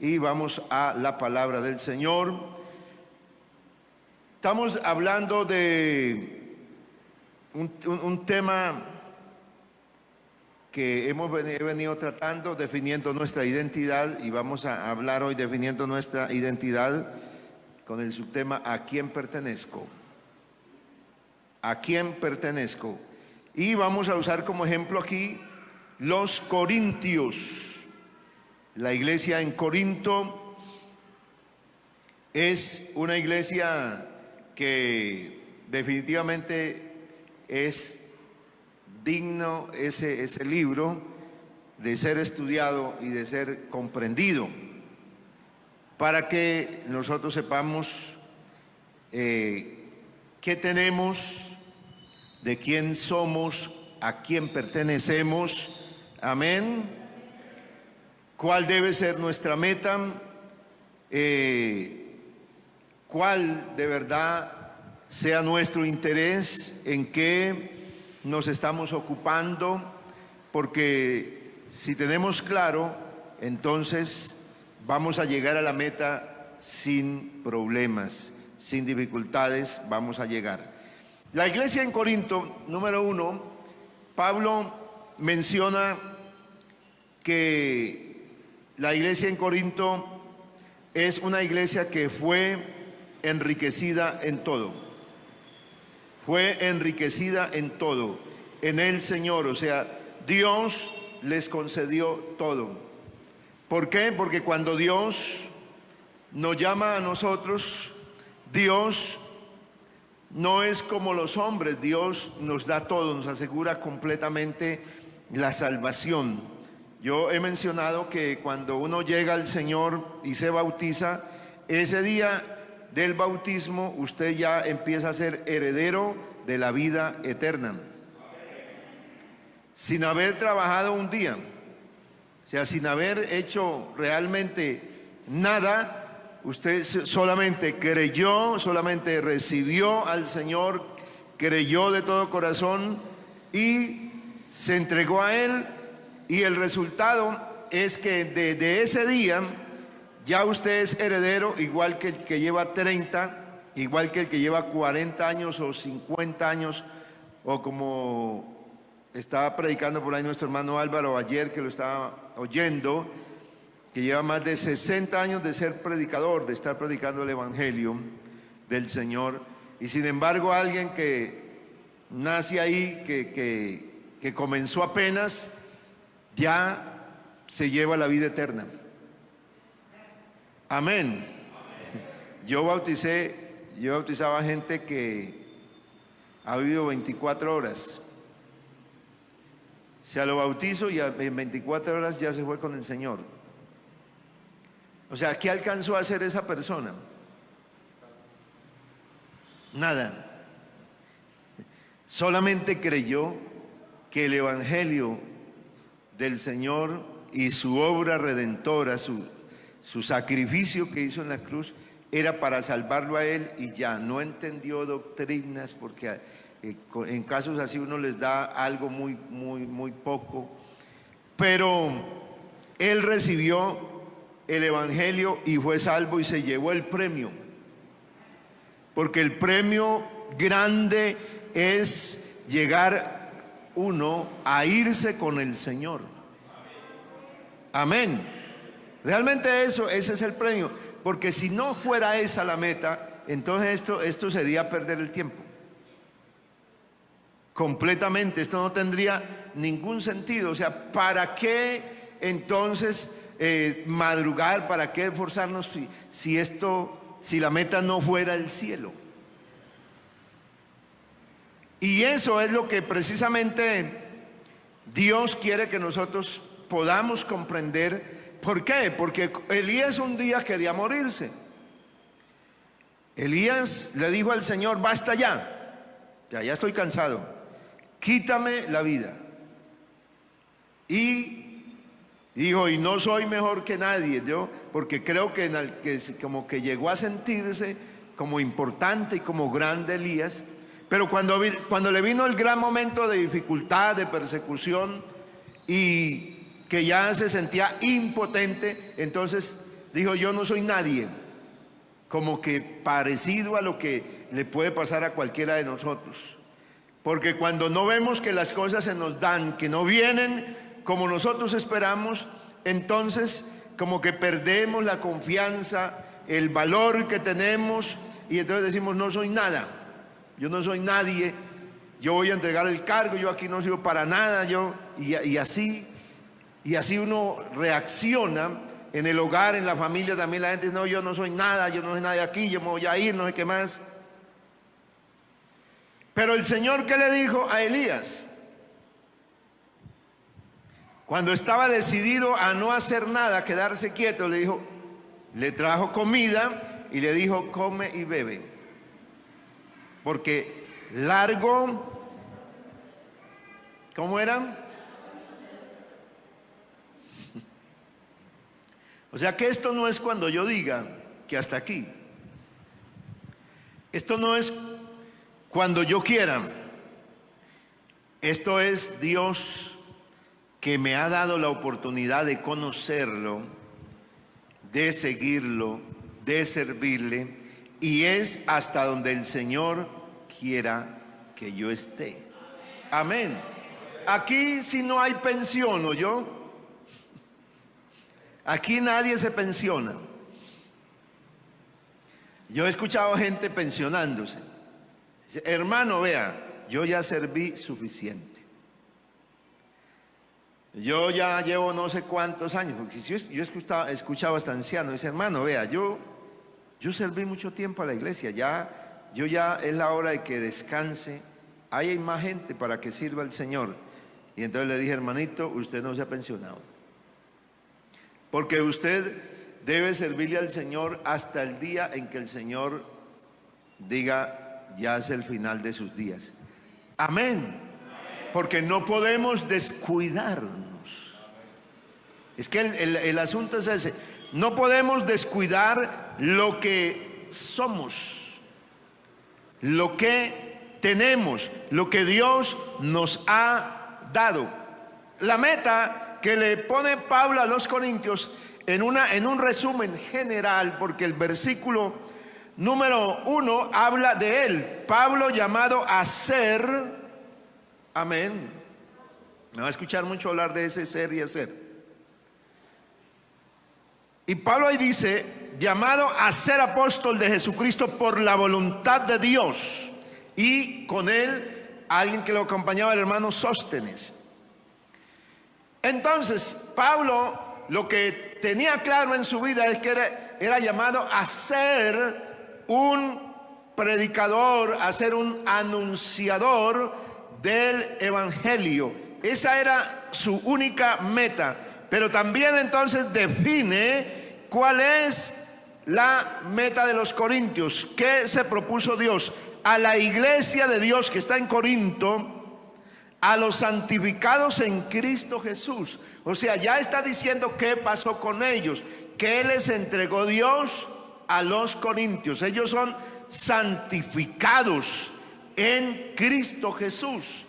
y vamos a la palabra del Señor. Estamos hablando de un tema que he venido tratando, definiendo nuestra identidad, y vamos a hablar hoy definiendo nuestra identidad con el subtema ¿a quién pertenezco? ¿A quién pertenezco? Y vamos a usar como ejemplo aquí los Corintios. La iglesia en Corinto es una iglesia que definitivamente es digno ese libro de ser estudiado y de ser comprendido, para que nosotros sepamos qué tenemos, de quién somos, a quién pertenecemos. Amén. ¿Cuál debe ser nuestra meta? ¿Cuál de verdad sea nuestro interés? ¿En qué nos estamos ocupando? Porque si tenemos claro, entonces vamos a llegar a la meta sin problemas, sin dificultades, vamos a llegar. La iglesia en Corinto, número 1, Pablo menciona que la iglesia en Corinto es una iglesia que fue enriquecida en todo. Fue enriquecida en todo, en el Señor. O sea, Dios les concedió todo. ¿Por qué? Porque cuando Dios nos llama a nosotros, Dios no es como los hombres. Dios nos da todo, nos asegura completamente la salvación. Yo he mencionado que cuando uno llega al Señor y se bautiza, ese día del bautismo usted ya empieza a ser heredero de la vida eterna, sin haber trabajado un día, o sea, sin haber hecho realmente nada. Usted solamente creyó, solamente recibió al Señor, creyó de todo corazón y se entregó a Él, y el resultado es que desde ese día ya usted es heredero, igual que el que lleva 30, igual que el que lleva 40 años o 50 años, o como estaba predicando por ahí nuestro hermano Álvaro ayer, que lo estaba oyendo, que lleva más de 60 años de ser predicador, de estar predicando el Evangelio del Señor. Y sin embargo, alguien que nace ahí, que comenzó apenas, ya se lleva la vida eterna. Amén. Yo bautizaba gente que ha vivido 24 horas. O sea, lo bautizo y en 24 horas ya se fue con el Señor. O sea, ¿qué alcanzó a hacer esa persona? Nada. Solamente creyó que el Evangelio del Señor y su obra redentora, su sacrificio que hizo en la cruz, era para salvarlo a él, y ya no entendió doctrinas, porque en casos así uno les da algo muy poco, pero él recibió el Evangelio y fue salvo y se llevó el premio, porque el premio grande es llegar uno a irse con el Señor. Amén. Realmente ese es el premio, porque si no fuera esa la meta, entonces esto sería perder el tiempo completamente. Esto no tendría ningún sentido. O sea, ¿para qué entonces madrugar? ¿Para qué esforzarnos si la meta no fuera el cielo? Y eso es lo que precisamente Dios quiere que nosotros podamos comprender. ¿Por qué? Porque Elías un día quería morirse. Elías le dijo al Señor: basta ya estoy cansado, quítame la vida. Y dijo: y no soy mejor que nadie, yo, porque creo que como que llegó a sentirse como importante y como grande Elías. Pero cuando le vino el gran momento de dificultad, de persecución, y que ya se sentía impotente, entonces dijo: yo no soy nadie, como que parecido a lo que le puede pasar a cualquiera de nosotros. Porque cuando no vemos que las cosas se nos dan, que no vienen como nosotros esperamos, entonces como que perdemos la confianza, el valor que tenemos, y entonces decimos: no soy nada, yo no soy nadie, yo voy a entregar el cargo, yo aquí no sirvo para nada, y así uno reacciona en el hogar, en la familia también. La gente dice: no, yo no soy nada, yo no soy nadie aquí, yo me voy a ir, no sé qué más. Pero el Señor, ¿qué le dijo a Elías? Cuando estaba decidido a no hacer nada, a quedarse quieto, le dijo, le trajo comida y le dijo: come y bebe, porque largo, ¿cómo era? O sea que esto no es cuando yo diga que hasta aquí. Esto no es cuando yo quiera. Esto es Dios que me ha dado la oportunidad de conocerlo, de seguirlo, de servirle, y es hasta donde el Señor quiera que yo esté. Amén. Aquí si no hay pensión, ¿o yo? Aquí nadie se pensiona. Yo he escuchado gente pensionándose. Dice: hermano, vea, yo ya serví suficiente. Yo ya llevo no sé cuántos años, porque yo he escuchado hasta ancianos. Dice: hermano, vea, yo serví mucho tiempo a la iglesia, yo ya es la hora de que descanse. Ahí hay más gente para que sirva al Señor. Y entonces le dije: hermanito, usted no se ha pensionado, porque usted debe servirle al Señor hasta el día en que el Señor diga: ya es el final de sus días. Amén. Porque no podemos descuidarnos. Es que el asunto es ese. No podemos descuidar lo que somos, lo que tenemos, lo que Dios nos ha dado. La meta que le pone Pablo a los Corintios en un resumen general, porque el versículo número 1 habla de él, Pablo llamado a ser. Amén. Me va a escuchar mucho hablar de ese ser y hacer. Y Pablo ahí dice: llamado a ser apóstol de Jesucristo por la voluntad de Dios. Y con él alguien que lo acompañaba, el hermano Sóstenes. Entonces Pablo lo que tenía claro en su vida es que era llamado a ser un predicador, a ser un anunciador del evangelio. Esa era su única meta. Pero también entonces define cuál es la meta de los corintios. ¿Qué se propuso Dios? A la iglesia de Dios que está en Corinto, a los santificados en Cristo Jesús. O sea, ya está diciendo qué pasó con ellos, qué les entregó Dios a los corintios. Ellos son santificados en Cristo Jesús.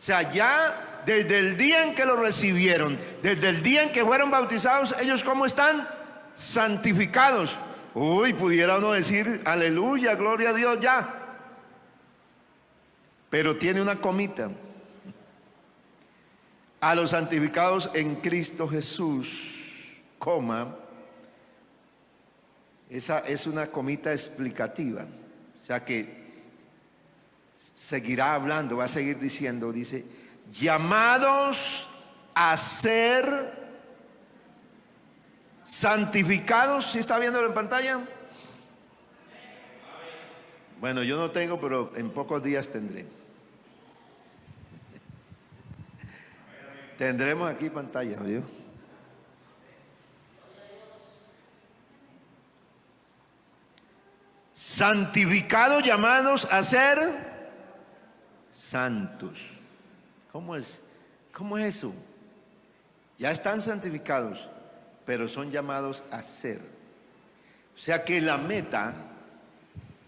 O sea, ya desde el día en que lo recibieron, desde el día en que fueron bautizados, ellos ¿cómo están? Santificados. Uy, pudiera uno decir aleluya, gloria a Dios ya. Pero tiene una comita: a los santificados en Cristo Jesús, coma. Esa es una comita explicativa. O sea que seguirá hablando, va a seguir diciendo, dice: llamados a ser santificados. ¿Sí está viéndolo en pantalla? Bueno, yo no tengo, pero en pocos días tendré. Tendremos aquí pantalla, ¿vio? Santificados, llamados a ser santos. ¿Cómo es eso? Ya están santificados, pero son llamados a ser. O sea que la meta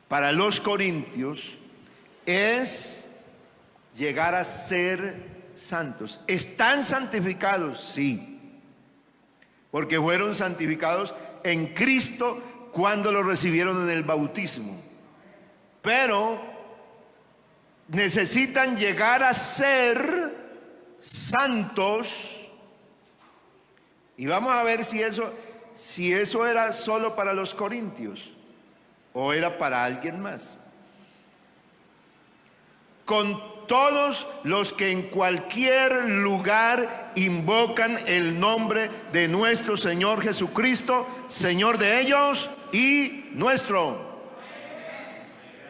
para los corintios es llegar a ser santos. ¿Están santificados? Sí, porque fueron santificados en Cristo cuando lo recibieron en el bautismo. Pero necesitan llegar a ser santos. Y vamos a ver si eso era solo para los corintios o era para alguien más. Con todos los que en cualquier lugar invocan el nombre de nuestro Señor Jesucristo, Señor de ellos y nuestro.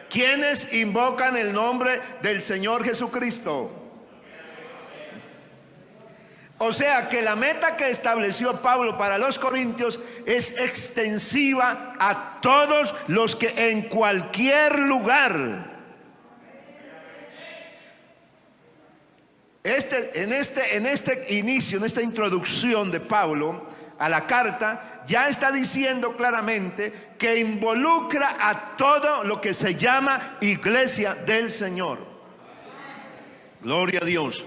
¿Quiénes invocan el nombre del Señor Jesucristo? O sea que la meta que estableció Pablo para los corintios es extensiva a todos los que en cualquier lugar. En este inicio, en esta introducción de Pablo a la carta, ya está diciendo claramente que involucra a todo lo que se llama iglesia del Señor. Gloria a Dios.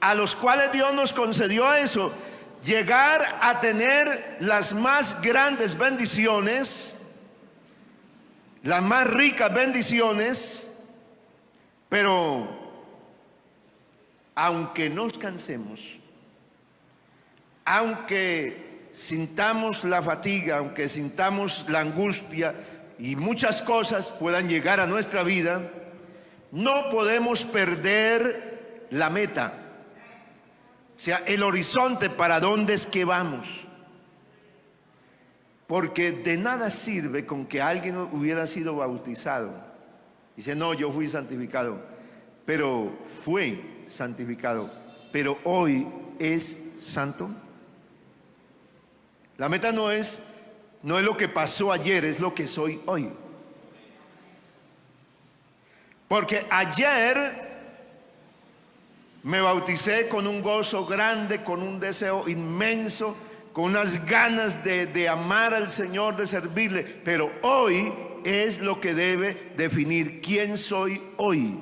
A los cuales Dios nos concedió eso, llegar a tener las más grandes bendiciones, las más ricas bendiciones, pero aunque nos cansemos, aunque sintamos la fatiga, aunque sintamos la angustia y muchas cosas puedan llegar a nuestra vida, no podemos perder la meta, o sea, el horizonte para dónde es que vamos. Porque de nada sirve con que alguien hubiera sido bautizado. Dice, no, yo fui santificado, pero fue santificado, pero hoy es santo. La meta no es lo que pasó ayer, es lo que soy hoy. Porque ayer me bauticé con un gozo grande, con un deseo inmenso, con unas ganas de amar al Señor, de servirle, pero hoy es lo que debe definir quién soy hoy.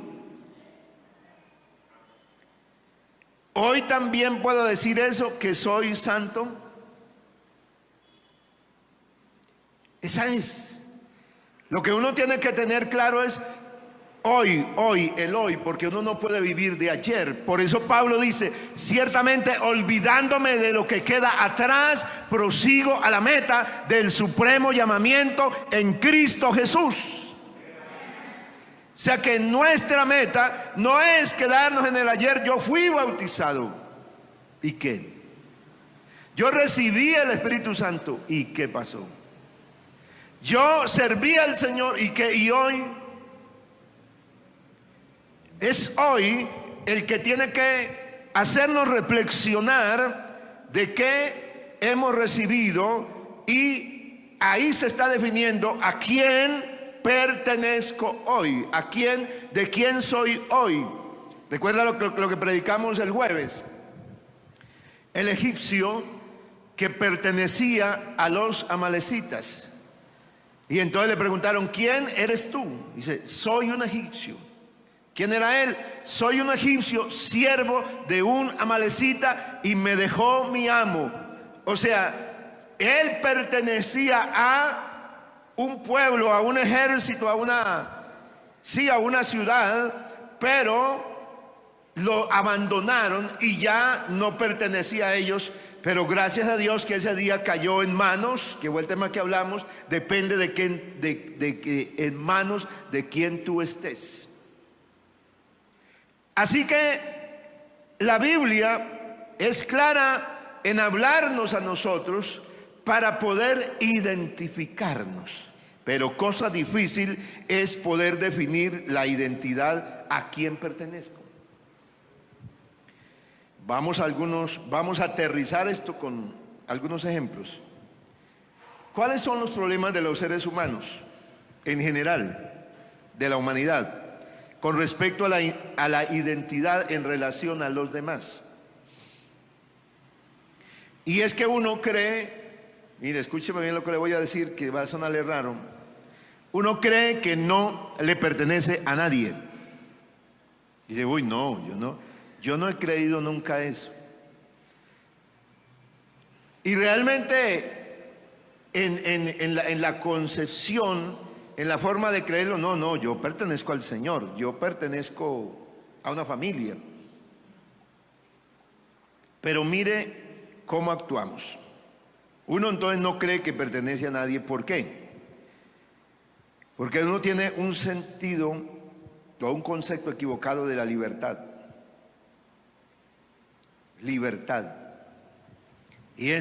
Hoy también puedo decir eso, que soy santo. Esa es. Lo que uno tiene que tener claro es el hoy, porque uno no puede vivir de ayer. Por eso Pablo dice, ciertamente olvidándome de lo que queda atrás, prosigo a la meta del supremo llamamiento en Cristo Jesús. O sea que nuestra meta no es quedarnos en el ayer. Yo fui bautizado. ¿Y qué? Yo recibí el Espíritu Santo. ¿Y qué pasó? Yo serví al Señor. ¿Y qué? Y hoy es hoy el que tiene que hacernos reflexionar de qué hemos recibido, y ahí se está definiendo a quién pertenezco hoy, de quién soy hoy. Recuerda lo que predicamos el jueves. El egipcio que pertenecía a los amalecitas, y entonces le preguntaron, ¿quién eres tú? Dice, soy un egipcio. ¿Quién era él? Soy un egipcio, siervo de un amalecita, y me dejó mi amo. O sea, él pertenecía a un pueblo, a un ejército, a una ciudad, pero lo abandonaron y ya no pertenecía a ellos. Pero gracias a Dios que ese día cayó en manos, que fue el tema que hablamos, depende de que en manos de quien tú estés. Así que la Biblia es clara en hablarnos a nosotros para poder identificarnos. Pero cosa difícil es poder definir la identidad, a quién pertenezco. Vamos a aterrizar esto con algunos ejemplos. ¿Cuáles son los problemas de los seres humanos en general, de la humanidad, con respecto a la identidad en relación a los demás? Y es que uno cree, mire, escúcheme bien lo que le voy a decir, que va a sonarle raro. Uno cree que no le pertenece a nadie. Dice, uy, no, yo no he creído nunca eso. Y realmente en la concepción, en la forma de creerlo. No, no, yo pertenezco al Señor, yo pertenezco a una familia. Pero mire cómo actuamos. Uno entonces no cree que pertenece a nadie. ¿Por qué? Porque uno tiene un sentido o un concepto equivocado de la libertad. Libertad. Y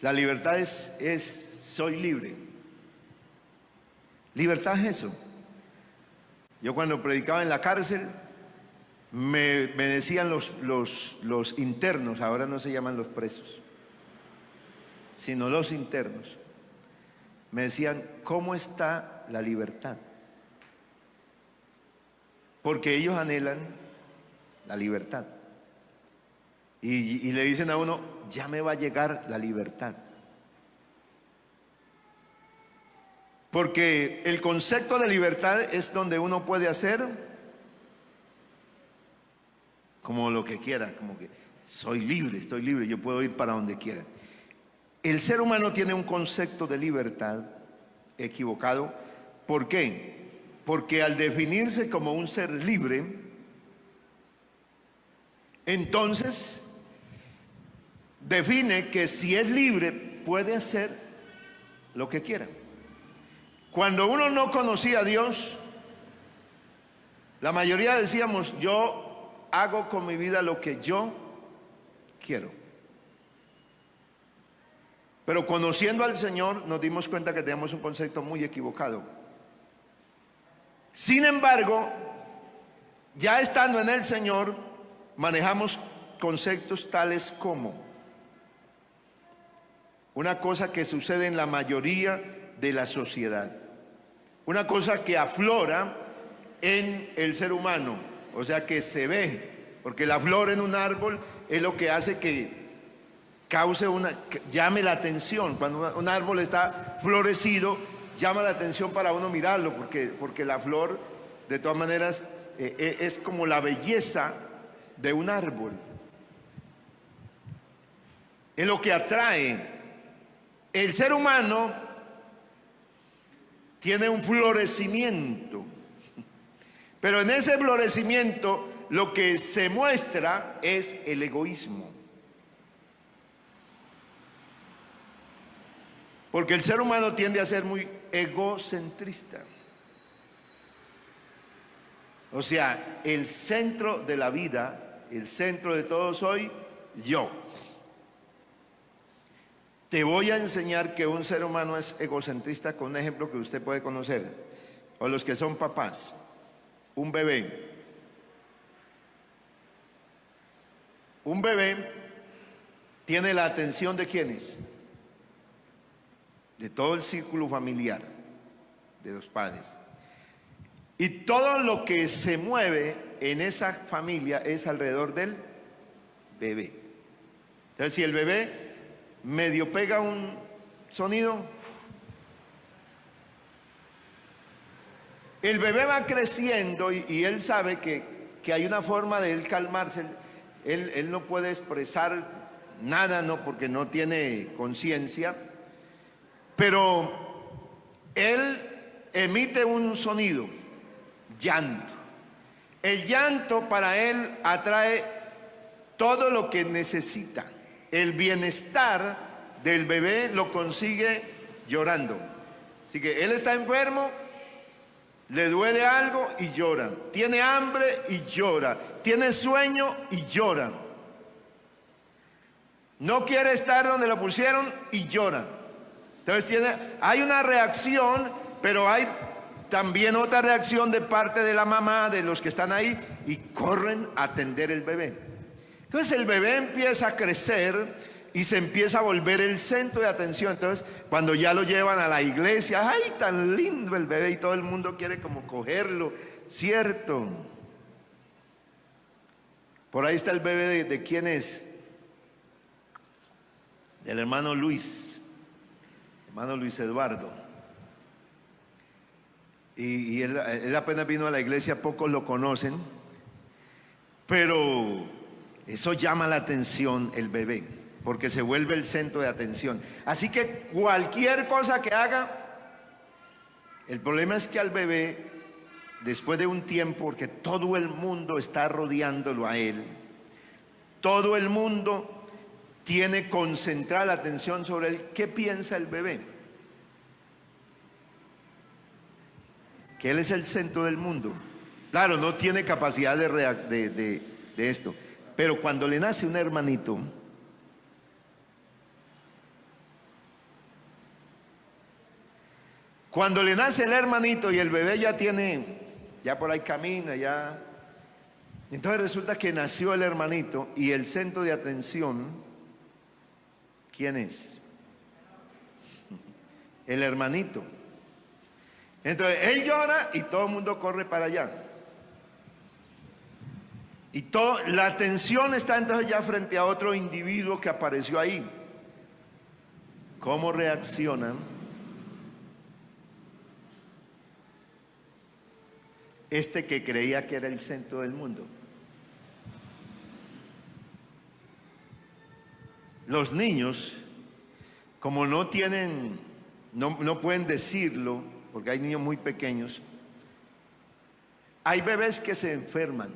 la libertad es soy libre. Libertad es eso. Yo cuando predicaba en la cárcel, me decían los internos, ahora no se llaman los presos, sino los internos, me decían, ¿cómo está la libertad? Porque ellos anhelan la libertad. Y le dicen a uno, ya me va a llegar la libertad. Porque el concepto de libertad es donde uno puede hacer como lo que quiera, como que soy libre, estoy libre, yo puedo ir para donde quiera. El ser humano tiene un concepto de libertad equivocado. ¿Por qué? Porque al definirse como un ser libre, entonces define que si es libre puede hacer lo que quiera. Cuando uno no conocía a Dios, la mayoría decíamos, yo hago con mi vida lo que yo quiero. Pero conociendo al Señor nos dimos cuenta que tenemos un concepto muy equivocado. Sin embargo, ya estando en el Señor, manejamos conceptos tales como una cosa que sucede en la mayoría de la sociedad, una cosa que aflora en el ser humano, o sea que se ve, porque la flor en un árbol es lo que hace que cause que llame la atención. Cuando un árbol está florecido, llama la atención para uno mirarlo, porque la flor de todas maneras es como la belleza de un árbol, es lo que atrae. El ser humano tiene un florecimiento, pero en ese florecimiento lo que se muestra es el egoísmo. Porque el ser humano tiende a ser muy egocentrista. O sea, el centro de la vida, el centro de todo soy yo. Te voy a enseñar que un ser humano es egocentrista con un ejemplo que usted puede conocer, o los que son papás. Un bebé. Un bebé tiene la atención de ¿quiénes? De todo el círculo familiar, de los padres. Y todo lo que se mueve en esa familia es alrededor del bebé. Entonces, si el bebé medio pega un sonido, el bebé va creciendo y él sabe que hay una forma de él calmarse. Él no puede expresar nada, no, porque no tiene conciencia, pero él emite un sonido, llanto. El llanto para él atrae todo lo que necesita. El bienestar del bebé lo consigue llorando. Así que él está enfermo, le duele algo y llora. Tiene hambre y llora. Tiene sueño y llora. No quiere estar donde lo pusieron y llora. Entonces hay una reacción, pero hay también otra reacción de parte de la mamá, de los que están ahí, y corren a atender el bebé. Entonces el bebé empieza a crecer y se empieza a volver el centro de atención. Entonces cuando ya lo llevan a la iglesia, ¡ay, tan lindo el bebé! Y todo el mundo quiere como cogerlo, ¿cierto? Por ahí está el bebé de quién es, del hermano Luis Eduardo. Y él apenas vino a la iglesia, pocos lo conocen, pero eso llama la atención, el bebé. porque se vuelve el centro de atención. Así que cualquier cosa que haga, el problema es que al bebé, después de un tiempo, porque todo el mundo está rodeándolo a él, todo el mundo tiene concentrada la atención sobre él. ¿Qué piensa el bebé? Que él es el centro del mundo. Claro, no tiene capacidad de esto, pero cuando le nace un hermanito, cuando le nace el hermanito y el bebé ya por ahí camina, ya. Entonces resulta que nació el hermanito y el centro de atención, ¿quién es? El hermanito. Entonces él llora y todo el mundo corre para allá. Y la atención está entonces ya frente a otro individuo que apareció ahí. ¿Cómo reaccionan? Este que creía que era el centro del mundo. Los niños, como no pueden decirlo, porque hay niños muy pequeños, hay bebés que se enferman,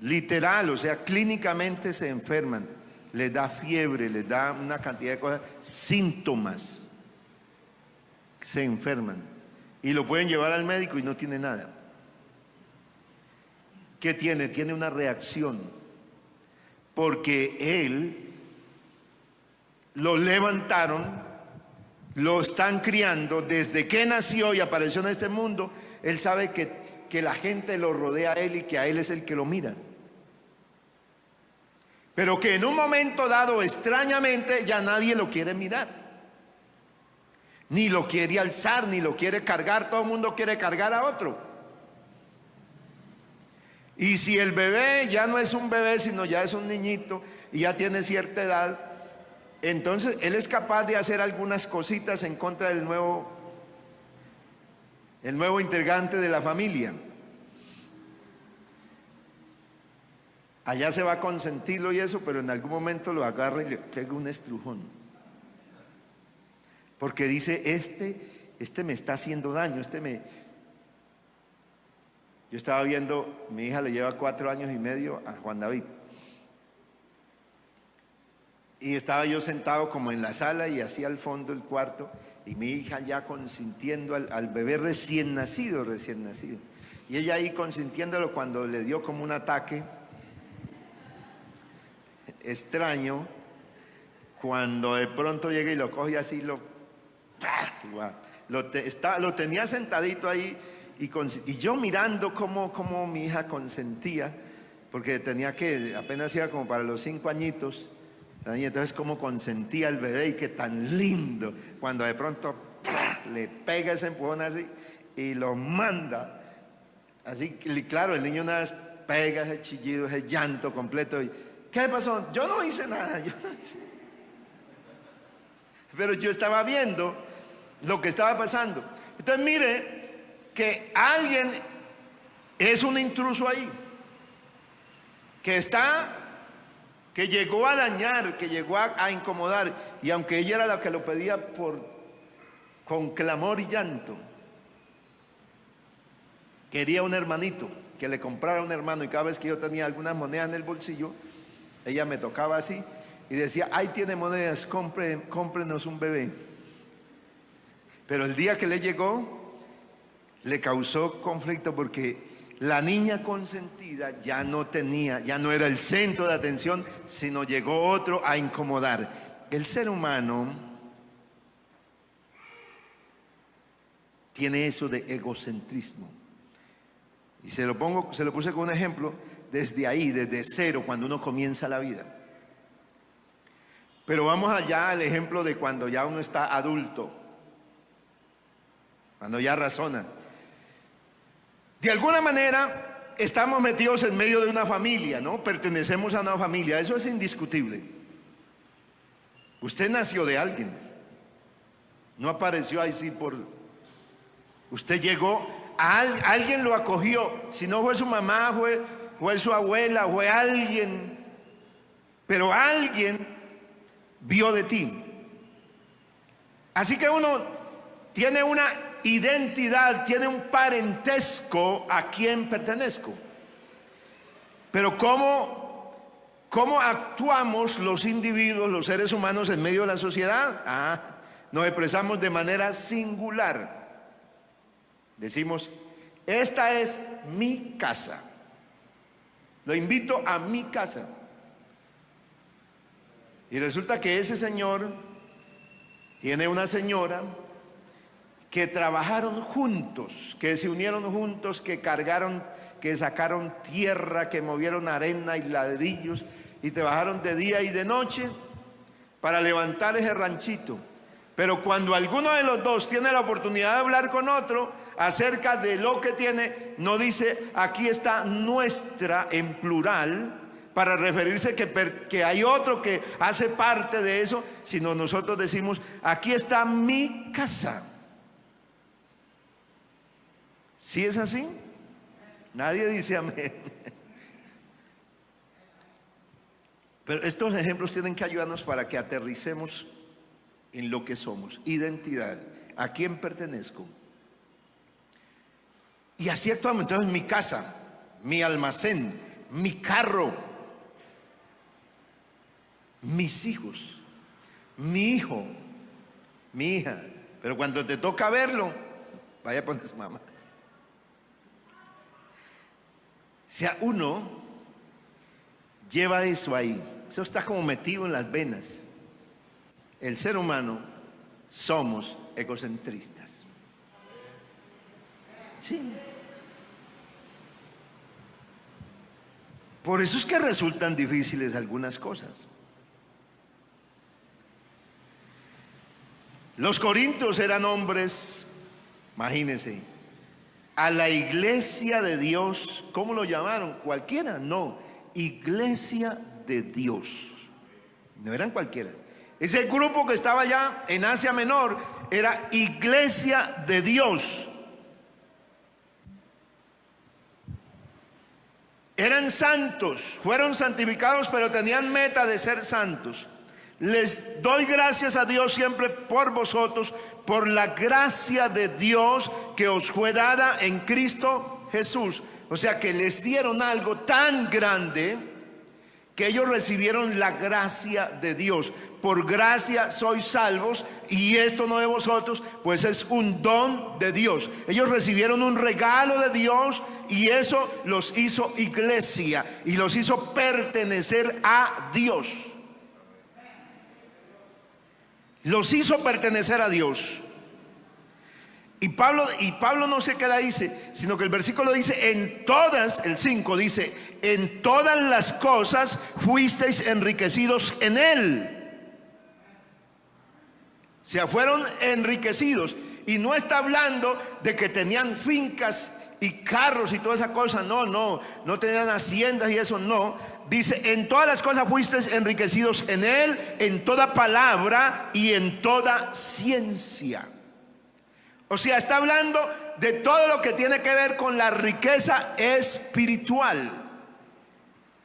literal, o sea, clínicamente se enferman, les da fiebre, les da una cantidad de cosas, síntomas, se enferman y lo pueden llevar al médico y no tiene nada. ¿Qué tiene? Tiene una reacción, porque él lo levantaron, lo están criando, desde que nació y apareció en este mundo, él sabe que la gente lo rodea a él y que a él es el que lo mira. Pero que en un momento dado, extrañamente, ya nadie lo quiere mirar. Ni lo quiere alzar, ni lo quiere cargar, todo el mundo quiere cargar a otro. Y si el bebé ya no es un bebé, sino ya es un niñito y ya tiene cierta edad, entonces él es capaz de hacer algunas cositas en contra del nuevo integrante de la familia. Allá se va a consentirlo y eso, pero en algún momento lo agarra y le pega un estrujón. Porque dice, este me está haciendo daño, Yo estaba viendo, mi hija le lleva 4 años y medio a Juan David. Y estaba yo sentado como en la sala y así al fondo del cuarto, y mi hija ya consintiendo al bebé recién nacido. Y ella ahí consintiéndolo cuando le dio como un ataque extraño, cuando de pronto llega y lo coge así, lo tenía sentadito ahí y yo mirando cómo mi hija consentía, porque apenas iba como para los 5 añitos. Entonces cómo consentía el bebé y qué tan lindo cuando de pronto le pega ese empujón así y lo manda así. Claro, el niño una vez pega ese chillido, ese llanto completo y ¿qué pasó? Yo no hice nada, pero yo estaba viendo lo que estaba pasando. Entonces mire que alguien es un intruso ahí que llegó a dañar, que llegó a incomodar, y aunque ella era la que lo pedía con clamor y llanto, quería un hermanito, que le comprara un hermano, y cada vez que yo tenía alguna moneda en el bolsillo, ella me tocaba así y decía, ahí tiene monedas, cómprenos un bebé. Pero el día que le llegó, le causó conflicto porque la niña consentida ya no era el centro de atención, sino llegó otro a incomodar. El ser humano tiene eso de egocentrismo. Y se lo puse como un ejemplo desde cero, cuando uno comienza la vida. Pero vamos allá al ejemplo de cuando ya uno está adulto, cuando ya razona. De alguna manera estamos metidos en medio de una familia, ¿no? Pertenecemos a una familia, eso es indiscutible. Usted nació de alguien, no apareció ahí sí usted llegó, alguien lo acogió, si no fue su mamá, fue su abuela, fue alguien, pero alguien vio de ti. Así que uno tiene una identidad, tiene un parentesco a quien pertenezco. Pero ¿cómo actuamos los individuos, los seres humanos en medio de la sociedad? Nos expresamos de manera singular. Decimos: esta es mi casa. Lo invito a mi casa. Y resulta que ese señor tiene una señora que trabajaron juntos, que se unieron juntos, que cargaron, que sacaron tierra, que movieron arena y ladrillos y trabajaron de día y de noche para levantar ese ranchito. Pero cuando alguno de los dos tiene la oportunidad de hablar con otro acerca de lo que tiene, no dice: aquí está nuestra, en plural, para referirse que hay otro que hace parte de eso, sino nosotros decimos: aquí está mi casa. ¿Sí es así? Nadie dice amén. Pero estos ejemplos tienen que ayudarnos para que aterricemos en lo que somos. Identidad, ¿a quién pertenezco? Y así actuamos. Entonces, mi casa, mi almacén, mi carro, mis hijos, mi hijo, mi hija. Pero cuando te toca verlo, vaya, pones mamá. O sea, uno lleva eso ahí. Eso está como metido en las venas. El ser humano somos egocentristas. Sí. Por eso es que resultan difíciles algunas cosas. Los corintios eran hombres, imagínense, a la iglesia de Dios, ¿cómo lo llamaron? Cualquiera, no, iglesia de Dios. No eran cualquiera. Ese grupo que estaba allá en Asia Menor era iglesia de Dios. Eran santos, fueron santificados, pero tenían meta de ser santos. Les doy gracias a Dios siempre por vosotros, por la gracia de Dios que os fue dada en Cristo Jesús. O sea que les dieron algo tan grande que ellos recibieron la gracia de Dios. Por gracia sois salvos, y esto no de vosotros, pues es un don de Dios. Ellos recibieron un regalo de Dios, y eso los hizo iglesia y los hizo pertenecer a Dios. Los hizo pertenecer a Dios. Y Pablo no se queda ahí, sino que el versículo dice: en todas, el 5 dice: en todas las cosas fuisteis enriquecidos en Él. O sea, fueron enriquecidos. Y no está hablando de que tenían fincas y carros y toda esa cosa. No tenían haciendas y eso, no. Dice: en todas las cosas fuisteis enriquecidos en Él, en toda palabra y en toda ciencia. O sea, está hablando de todo lo que tiene que ver con la riqueza espiritual.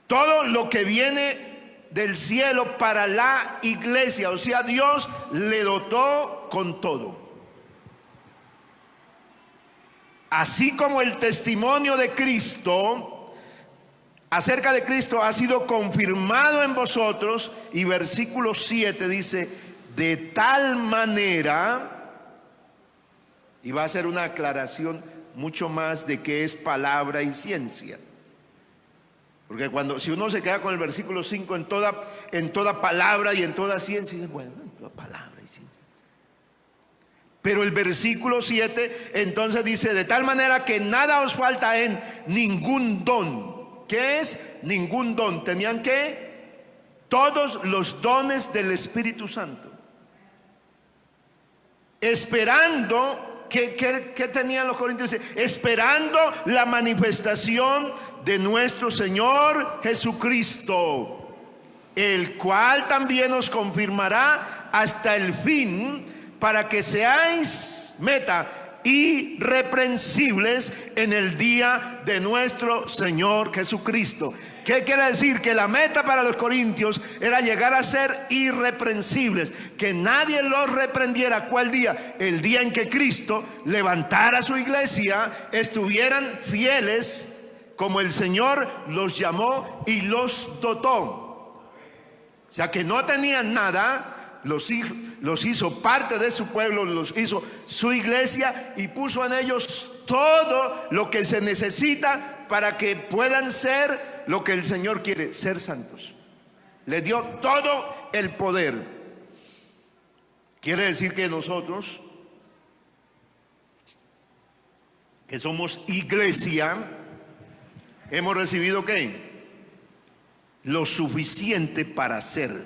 Todo lo que viene del cielo para la iglesia. O sea, Dios le dotó con todo. Así como el testimonio de Cristo, acerca de Cristo, ha sido confirmado en vosotros. Y versículo 7 dice: de tal manera. Y va a ser una aclaración mucho más de qué es palabra y ciencia. Porque si uno se queda con el versículo 5, en toda palabra y en toda ciencia, dice: bueno, en toda palabra y ciencia. Pero el versículo 7 entonces dice: de tal manera que nada os falta en ningún don. ¿Qué es ningún don? Tenían que todos los dones del Espíritu Santo. Esperando. ¿Qué tenían los corintios? Esperando la manifestación de nuestro Señor Jesucristo, el cual también os confirmará hasta el fin, para que seáis irreprensibles en el día de nuestro Señor Jesucristo. ¿Qué quiere decir? Que la meta para los corintios era llegar a ser irreprensibles, que nadie los reprendiera. ¿Cuál día? El día en que Cristo levantara su iglesia, estuvieran fieles como el Señor los llamó y los dotó. O sea, que no tenían nada, los hizo parte de su pueblo, los hizo su iglesia y puso en ellos todo lo que se necesita para que puedan ser lo que el Señor quiere, ser santos. Le dio todo el poder. Quiere decir que nosotros, que somos iglesia, hemos recibido ¿qué? Lo suficiente para ser.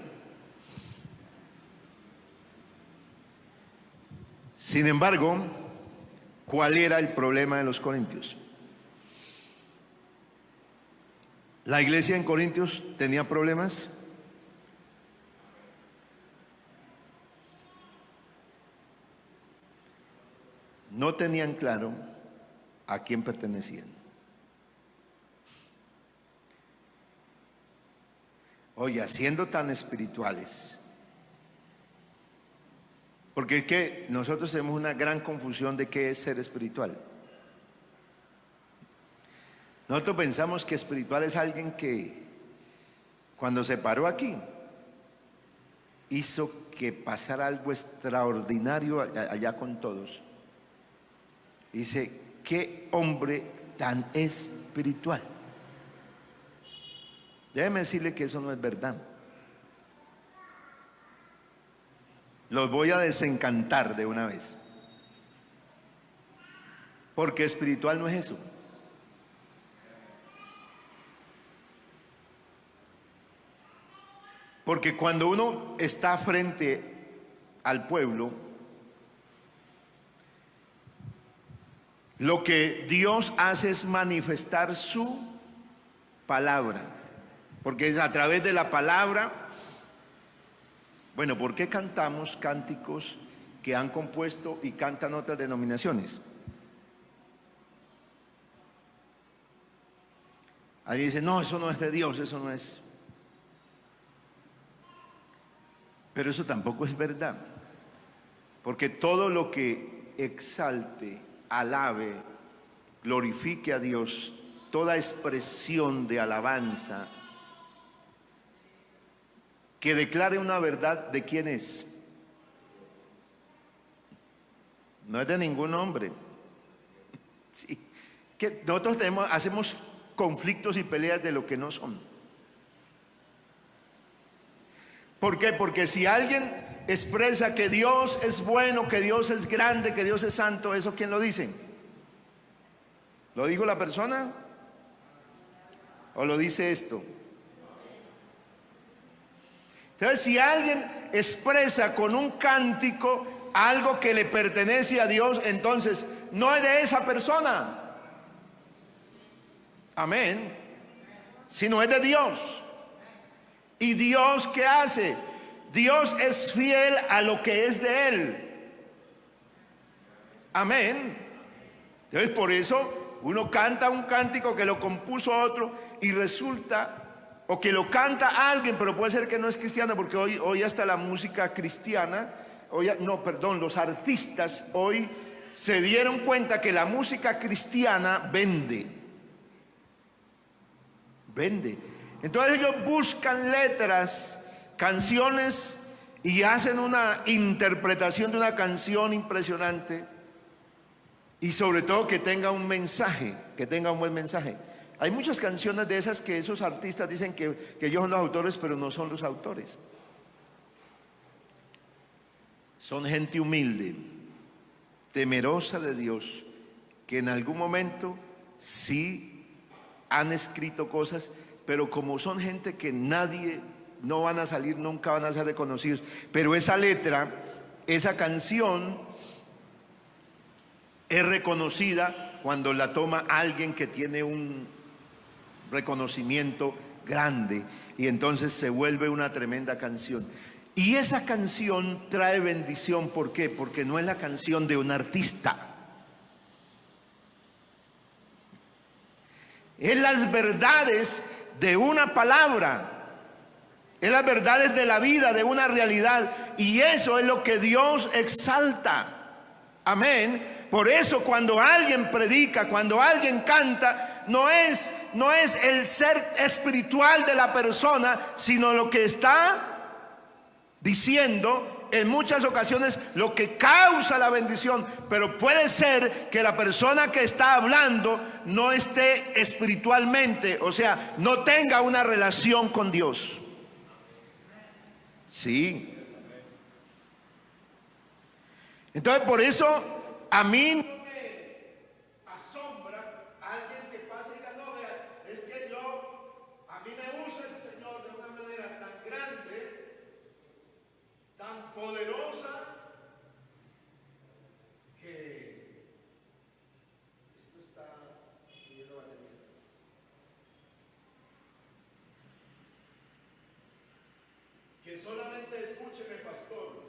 Sin embargo, ¿cuál era el problema de los corintios? ¿La iglesia en Corintios tenía problemas? No tenían claro a quién pertenecían. Oye, siendo tan espirituales, porque es que nosotros tenemos una gran confusión de qué es ser espiritual. Nosotros pensamos que espiritual es alguien que cuando se paró aquí hizo que pasara algo extraordinario allá con todos. Dice, qué hombre tan espiritual. Déjeme decirle que eso no es verdad. Los voy a desencantar de una vez, porque espiritual no es eso. Porque cuando uno está frente al pueblo, lo que Dios hace es manifestar su palabra. Porque es a través de la palabra. Bueno, ¿por qué cantamos cánticos que han compuesto y cantan otras denominaciones? Ahí dicen, no, eso no es de Dios, eso no es. Pero eso tampoco es verdad, porque todo lo que exalte, alabe, glorifique a Dios, toda expresión de alabanza que declare una verdad, ¿de quién es? No es de ningún hombre. Sí, que nosotros hacemos conflictos y peleas de lo que no son. ¿Por qué? Porque si alguien expresa que Dios es bueno, que Dios es grande, que Dios es santo, ¿eso quién lo dice? ¿Lo dijo la persona? ¿O lo dice esto? Entonces, si alguien expresa con un cántico algo que le pertenece a Dios, entonces no es de esa persona. Amén. Sino es de Dios. ¿Y Dios qué hace? Dios es fiel a lo que es de Él. Amén. Entonces por eso uno canta un cántico que lo compuso otro y resulta, o que lo canta alguien, pero puede ser que no es cristiano, porque hoy hasta la música cristiana, los artistas hoy se dieron cuenta que la música cristiana vende. Entonces ellos buscan letras, canciones y hacen una interpretación de una canción impresionante y sobre todo que tenga un mensaje, que tenga un buen mensaje. Hay muchas canciones de esas que esos artistas dicen que ellos son los autores, pero no son los autores. Son gente humilde, temerosa de Dios, que en algún momento sí han escrito cosas, pero como son gente que no van a salir, nunca van a ser reconocidos. Pero esa letra, esa canción es reconocida cuando la toma alguien que tiene un reconocimiento grande, y entonces se vuelve una tremenda canción. Y esa canción trae bendición. ¿Por qué? Porque no es la canción de un artista, Es las verdades de una palabra. Es las verdades de la vida, de una realidad. Y eso es lo que Dios exalta. Amén. Por eso cuando alguien predica, cuando alguien canta, no es el ser espiritual de la persona, sino lo que está diciendo en muchas ocasiones lo que causa la bendición. Pero puede ser que la persona que está hablando no esté espiritualmente, o sea, no tenga una relación con Dios. Sí. Entonces por eso a mí no me asombra alguien que pase y diga, no, vea, es que a mí me usa el Señor de una manera tan grande, tan poderosa, que esto está pidiendo batería. Que solamente escúcheme, pastor.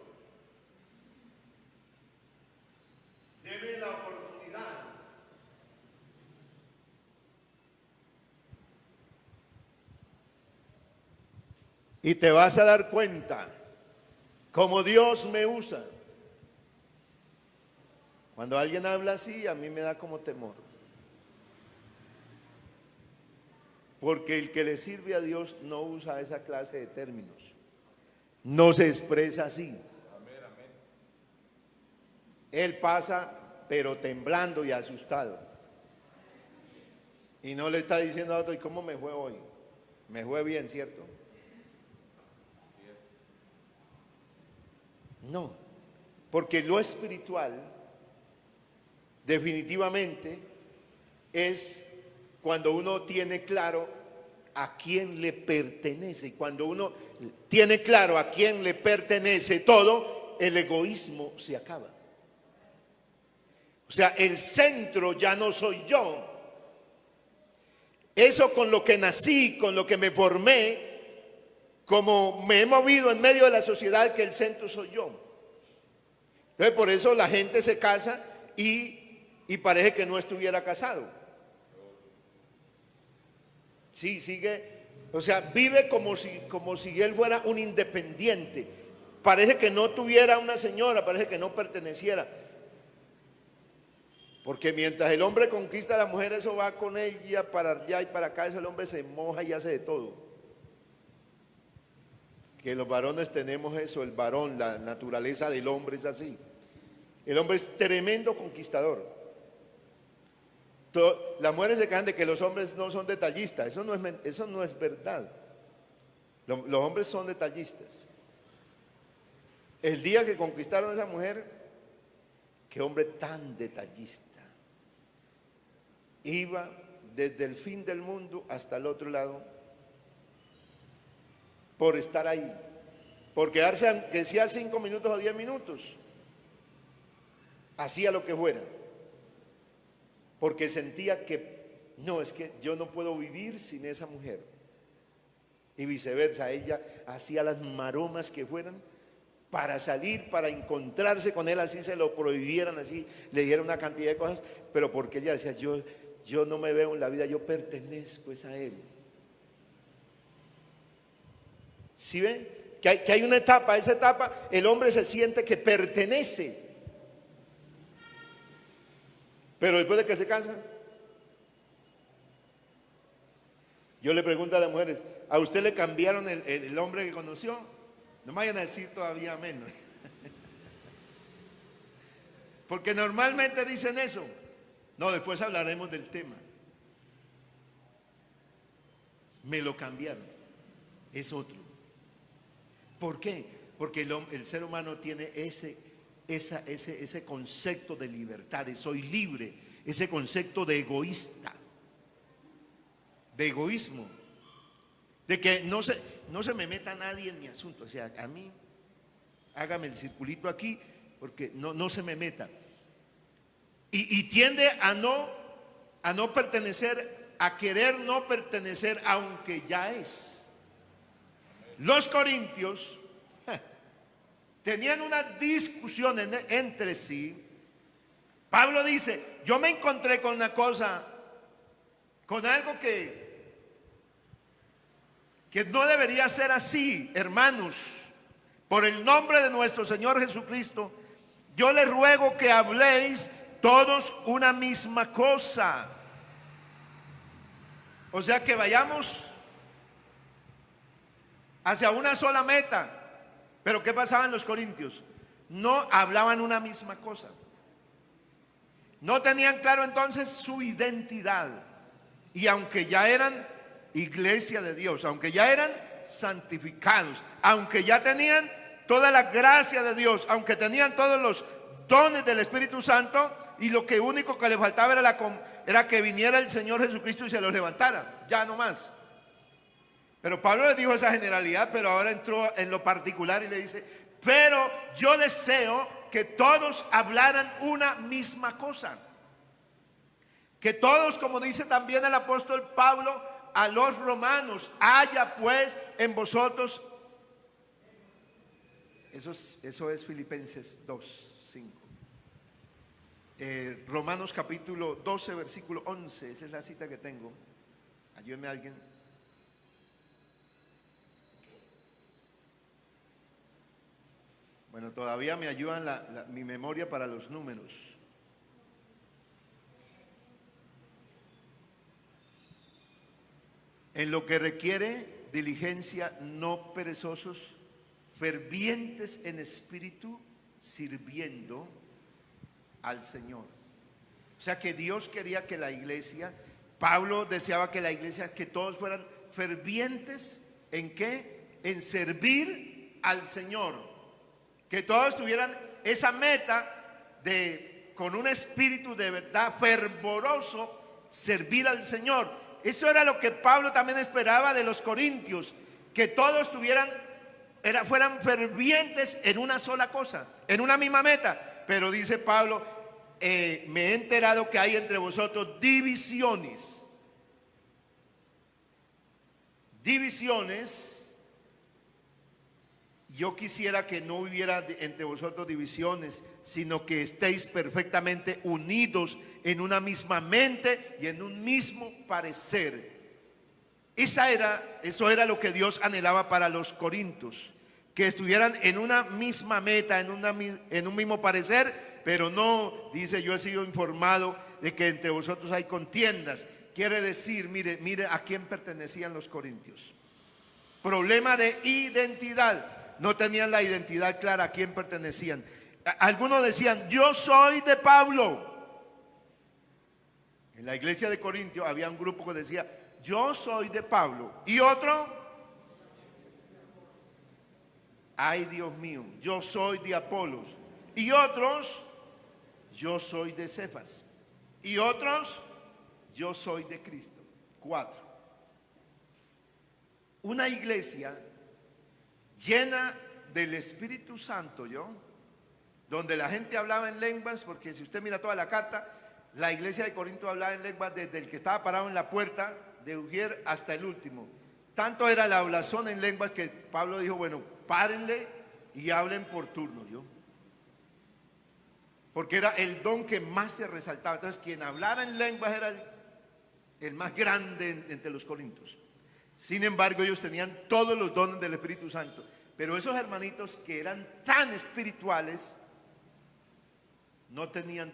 Deme la oportunidad. Y te vas a dar cuenta cómo Dios me usa. Cuando alguien habla así, a mí me da como temor. Porque el que le sirve a Dios no usa esa clase de términos. No se expresa así. Él pasa, pero temblando y asustado. Y no le está diciendo a otro, ¿y cómo me fue hoy? Me fue bien, ¿cierto? No, porque lo espiritual definitivamente es cuando uno tiene claro a quién le pertenece. Y cuando uno tiene claro a quién le pertenece todo, el egoísmo se acaba. O sea, el centro ya no soy yo. Eso con lo que nací, con lo que me formé, como me he movido en medio de la sociedad, que el centro soy yo. Entonces por eso la gente se casa y parece que no estuviera casado. Sí, sigue, o sea, vive como si él fuera un independiente. Parece que no tuviera una señora, parece que no perteneciera. Porque mientras el hombre conquista a la mujer, eso va con ella para allá y para acá, eso el hombre se moja y hace de todo. Que los varones tenemos eso, el varón, la naturaleza del hombre es así. El hombre es tremendo conquistador. Las mujeres se quejan de que los hombres no son detallistas. Eso no es verdad. Los hombres son detallistas. El día que conquistaron a esa mujer, qué hombre tan detallista. Iba desde el fin del mundo hasta el otro lado por estar ahí, por quedarse, aunque sea 5 minutos o 10 minutos, hacía lo que fuera, porque sentía que no, es que yo no puedo vivir sin esa mujer. Y viceversa, ella hacía las maromas que fueran para salir, para encontrarse con él, así se lo prohibieran, así le dieran una cantidad de cosas, pero porque ella decía, yo no me veo en la vida, yo pertenezco a él. ¿Sí ven? Que hay una etapa, esa etapa el hombre se siente que pertenece, pero después de que se cansa, yo le pregunto a las mujeres, ¿a usted le cambiaron el hombre que conoció? No me vayan a decir todavía menos. Porque normalmente dicen eso. No, después hablaremos del tema. Me lo cambiaron. Es otro. ¿Por qué? Porque el ser humano tiene ese concepto de libertad, de soy libre, ese concepto de egoísta, de egoísmo, de que no se me meta nadie en mi asunto. O sea, a mí, hágame el circulito aquí, porque no se me meta. Y tiende a no pertenecer, a querer no pertenecer, aunque ya es. Los corintios tenían una discusión entre sí. Pablo dice, yo me encontré con una cosa con algo que no debería ser así, hermanos. Por el nombre de nuestro Señor Jesucristo, yo les ruego que habléis todos una misma cosa. O sea, que vayamos hacia una sola meta. Pero ¿qué pasaba en los corintios? No hablaban una misma cosa. No tenían claro entonces su identidad. Y aunque ya eran iglesia de Dios, aunque ya eran santificados, aunque ya tenían toda la gracia de Dios, aunque tenían todos los dones del Espíritu Santo, y lo que único que le faltaba era que viniera el Señor Jesucristo y se los levantara, ya no más. Pero Pablo les dijo esa generalidad, pero ahora entró en lo particular y le dice: pero yo deseo que todos hablaran una misma cosa. Que todos, como dice también el apóstol Pablo a los romanos, haya pues en vosotros. Eso es Filipenses 2:5. Romanos capítulo 12, versículo 11. Esa es la cita que tengo. Ayúdeme a alguien. Bueno, todavía me ayudan mi memoria para los números. En lo que requiere diligencia, no perezosos, fervientes en espíritu, sirviendo al Señor. O sea que Dios quería que la iglesia, Pablo deseaba que la iglesia, que todos fueran fervientes. ¿En qué? En servir al Señor. Que todos tuvieran esa meta de, con un espíritu de verdad fervoroso, servir al Señor. Eso era lo que Pablo también esperaba de los corintios, que todos fueran fervientes en una sola cosa, en una misma meta. Pero dice Pablo, me he enterado que hay entre vosotros divisiones. Yo quisiera que no hubiera entre vosotros divisiones, sino que estéis perfectamente unidos en una misma mente y en un mismo parecer. Eso era lo que Dios anhelaba para los corintios, que estuvieran en una misma meta, en un mismo parecer, pero no, dice, yo he sido informado de que entre vosotros hay contiendas. Quiere decir, mire a quién pertenecían los corintios. Problema de identidad. No tenían la identidad clara a quién pertenecían. Algunos decían, yo soy de Pablo. En la iglesia de Corintio había un grupo que decía, yo soy de Pablo. Y otro, ay Dios mío, yo soy de Apolos. Y otros, yo soy de Cefas. Y otros, yo soy de Cristo. 4. Una iglesia llena del Espíritu Santo, donde la gente hablaba en lenguas, porque si usted mira toda la carta, la iglesia de Corinto hablaba en lenguas desde el que estaba parado en la puerta de Ujier hasta el último. Tanto era la hablación en lenguas que Pablo dijo, bueno, párenle y hablen por turno, porque era el don que más se resaltaba. Entonces quien hablara en lenguas era el más grande entre los corintios. Sin embargo, ellos tenían todos los dones del Espíritu Santo. Pero esos hermanitos que eran tan espirituales no tenían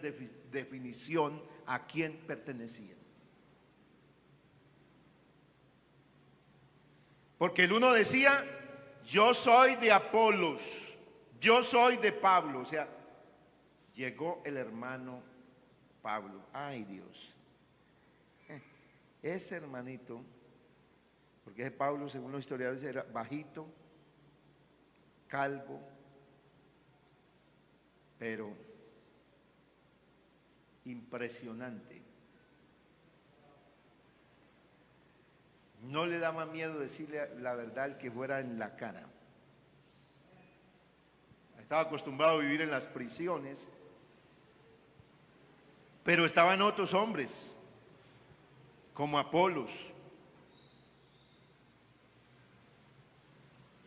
definición a quién pertenecían. Porque el uno decía, yo soy de Apolos, yo soy de Pablo. O sea, llegó el hermano Pablo. Ay Dios, ese hermanito, porque ese Pablo, según los historiadores, era bajito, calvo, pero impresionante. No le daba miedo decirle la verdad al que fuera en la cara. Estaba acostumbrado a vivir en las prisiones, pero estaban otros hombres, como Apolos.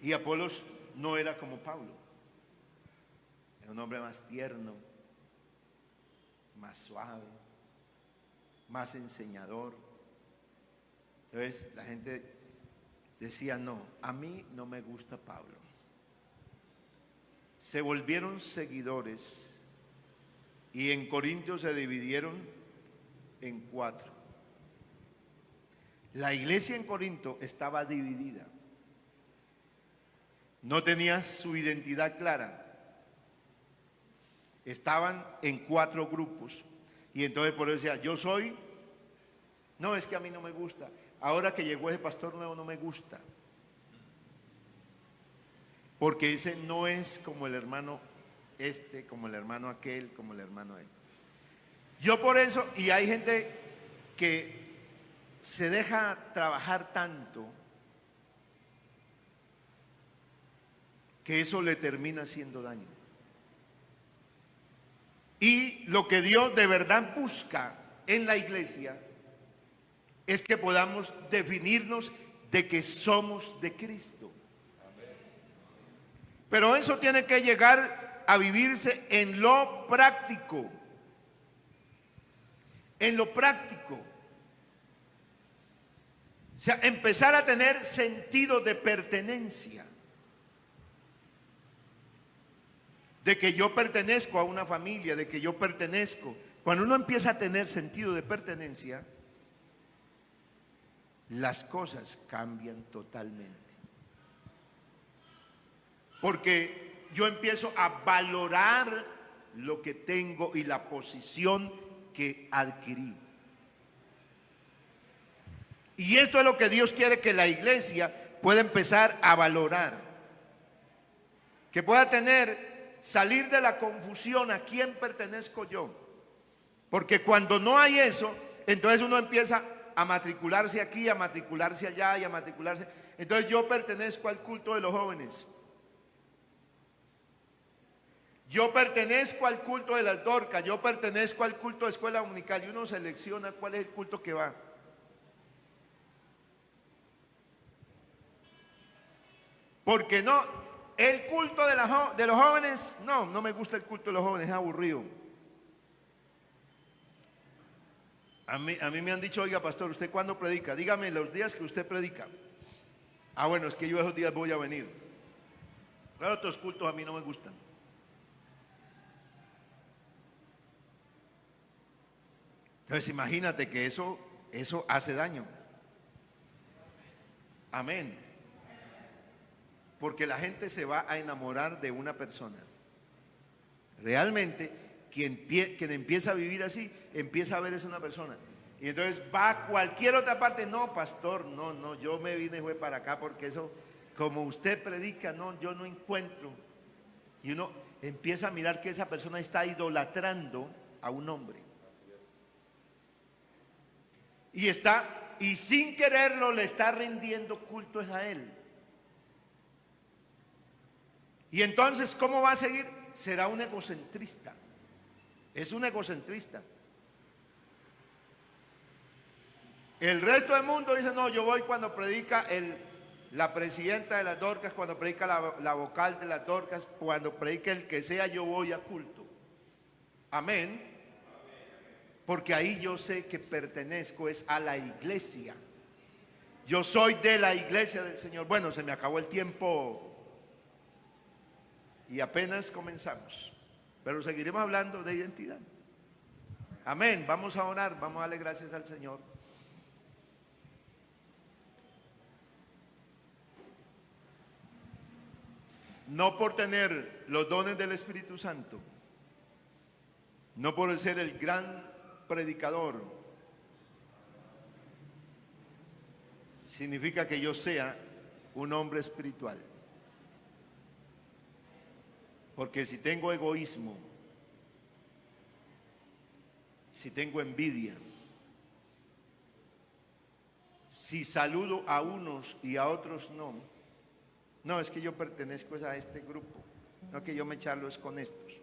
Y Apolos no era como Pablo. Era un hombre más tierno, más suave, más enseñador. Entonces la gente decía, no, a mí no me gusta Pablo. Se volvieron seguidores y en Corinto se dividieron en 4. La iglesia en Corinto estaba dividida. No tenía su identidad clara. Estaban en 4 grupos. Y entonces por eso decía, yo soy, no, es que a mí no me gusta. Ahora que llegó ese pastor nuevo no me gusta. Porque ese no es como el hermano este, como el hermano aquel, como el hermano él. Yo por eso, y hay gente que se deja trabajar tanto que eso le termina haciendo daño. Y lo que Dios de verdad busca en la iglesia es que podamos definirnos de que somos de Cristo. Pero eso tiene que llegar a vivirse en lo práctico. En lo práctico. O sea, empezar a tener sentido de pertenencia. De que yo pertenezco a una familia, de que yo pertenezco. Cuando uno empieza a tener sentido de pertenencia, las cosas cambian totalmente. Porque yo empiezo a valorar lo que tengo y la posición que adquirí. Y esto es lo que Dios quiere que la iglesia pueda empezar a valorar. Que pueda salir de la confusión a quién pertenezco yo. Porque cuando no hay eso, entonces uno empieza a matricularse aquí, a matricularse allá y a matricularse. Entonces yo pertenezco al culto de los jóvenes. Yo pertenezco al culto de las Dorcas, yo pertenezco al culto de escuela dominical, y uno selecciona cuál es el culto que va. Porque no, el culto de los jóvenes, no me gusta el culto de los jóvenes, es aburrido. A mí me han dicho, oiga pastor, ¿usted cuándo predica? Dígame los días que usted predica. Ah, bueno, es que yo esos días voy a venir. Pero otros cultos a mí no me gustan. Entonces imagínate que eso hace daño. Amén. Porque la gente se va a enamorar de una persona. Realmente, quien empieza a vivir así, empieza a ver es una persona. Y entonces va a cualquier otra parte. No, pastor, no, yo me vine fue para acá porque eso, como usted predica, no, yo no encuentro. Y uno empieza a mirar que esa persona está idolatrando a un hombre. Y sin quererlo le está rindiendo cultos a él. Y entonces, ¿cómo va a seguir? Será un egocentrista. Es un egocentrista. El resto del mundo dice, no, yo voy cuando predica la presidenta de las Dorcas, cuando predica la vocal de las Dorcas, cuando predica el que sea, yo voy a culto. Amén. Porque ahí yo sé que pertenezco es a la iglesia. Yo soy de la iglesia del Señor. Bueno, se me acabó el tiempo y apenas comenzamos, pero seguiremos hablando de identidad. Amén. Vamos a orar, vamos a darle gracias al Señor. No por tener los dones del Espíritu Santo, no por ser el gran predicador, significa que yo sea un hombre espiritual. Porque si tengo egoísmo, si tengo envidia, si saludo a unos y a otros no, es que yo pertenezco a este grupo, no que yo me charlo es con estos.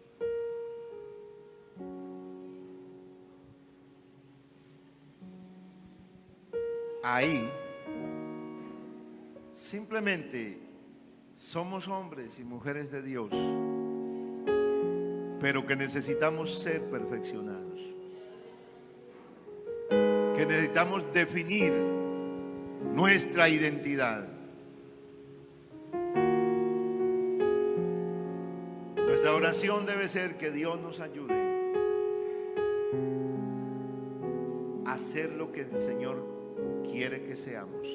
Ahí simplemente somos hombres y mujeres de Dios, pero que necesitamos ser perfeccionados, que necesitamos definir nuestra identidad. Nuestra oración debe ser que Dios nos ayude a hacer lo que el Señor quiere que seamos,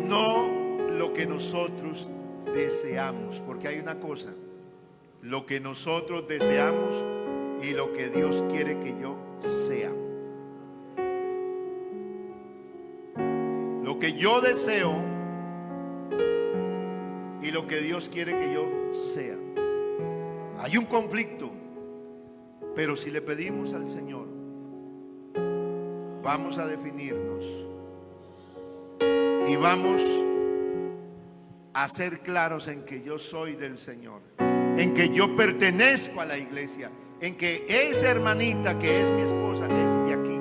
no lo que nosotros deseamos, porque hay una cosa: lo que nosotros deseamos y lo que Dios quiere que yo sea. Lo que yo deseo y lo que Dios quiere que yo sea. Hay un conflicto, pero si le pedimos al Señor, vamos a definirnos y vamos a ser claros en que yo soy del Señor, en que yo pertenezco a la iglesia, en que esa hermanita que es mi esposa es de aquí,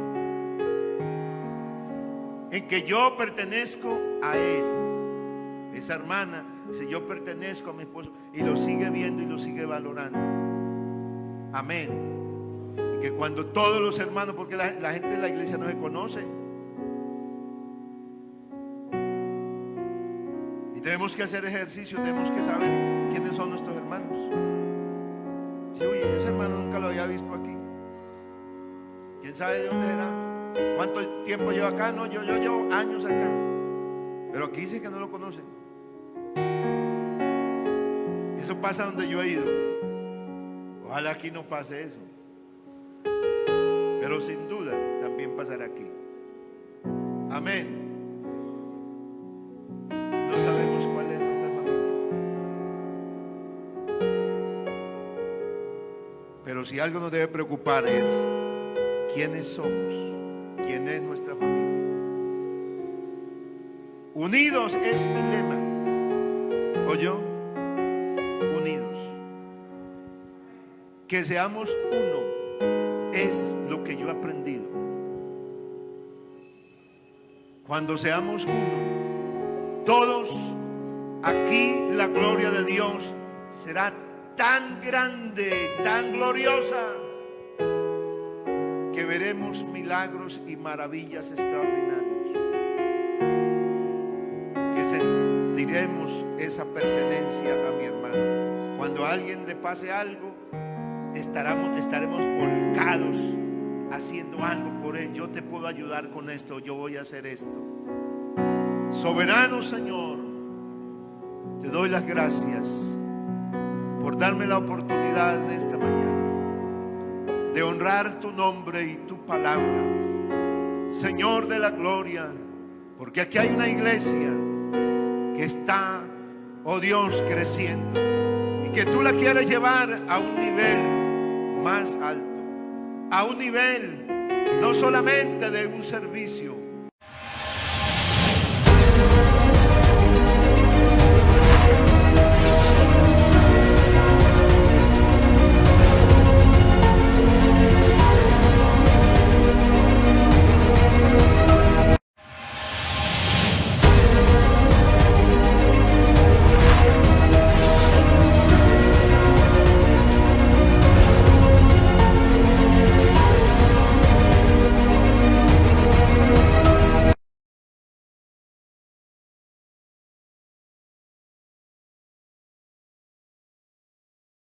en que yo pertenezco a él. Esa hermana dice: yo pertenezco a mi esposo, y lo sigue viendo y lo sigue valorando. Amén. Y que cuando todos los hermanos, porque la gente de la iglesia no se conoce, y tenemos que hacer ejercicio, tenemos que saber quiénes son nuestros hermanos. Sí, oye, yo ese hermano nunca lo había visto aquí. ¿Quién sabe de dónde será? ¿Cuánto tiempo lleva acá? No, yo llevo años acá, pero aquí dice que no lo conocen. Eso pasa donde yo he ido. Ojalá aquí no pase eso, pero sin duda también pasará aquí. Amén. No sabemos cuál es nuestra familia, pero si algo nos debe preocupar es quiénes somos, quién es nuestra familia. Unidos es mi lema. ¿Oyó? Unidos. Que seamos uno es lo que yo he aprendido. Cuando seamos uno, todos aquí, la gloria de Dios será tan grande, tan gloriosa, que veremos milagros y maravillas extraordinarias, que sentiremos esa pertenencia a mi hermano. Cuando a alguien le pase algo, estaremos volcados haciendo algo por él. Yo te puedo ayudar con esto, yo voy a hacer esto. Soberano Señor, te doy las gracias por darme la oportunidad en esta mañana de honrar tu nombre y tu palabra, Señor de la gloria, porque aquí hay una iglesia que está, oh Dios, creciendo, y que tú la quieres llevar a un nivel más alto, a un nivel no solamente de un servicio,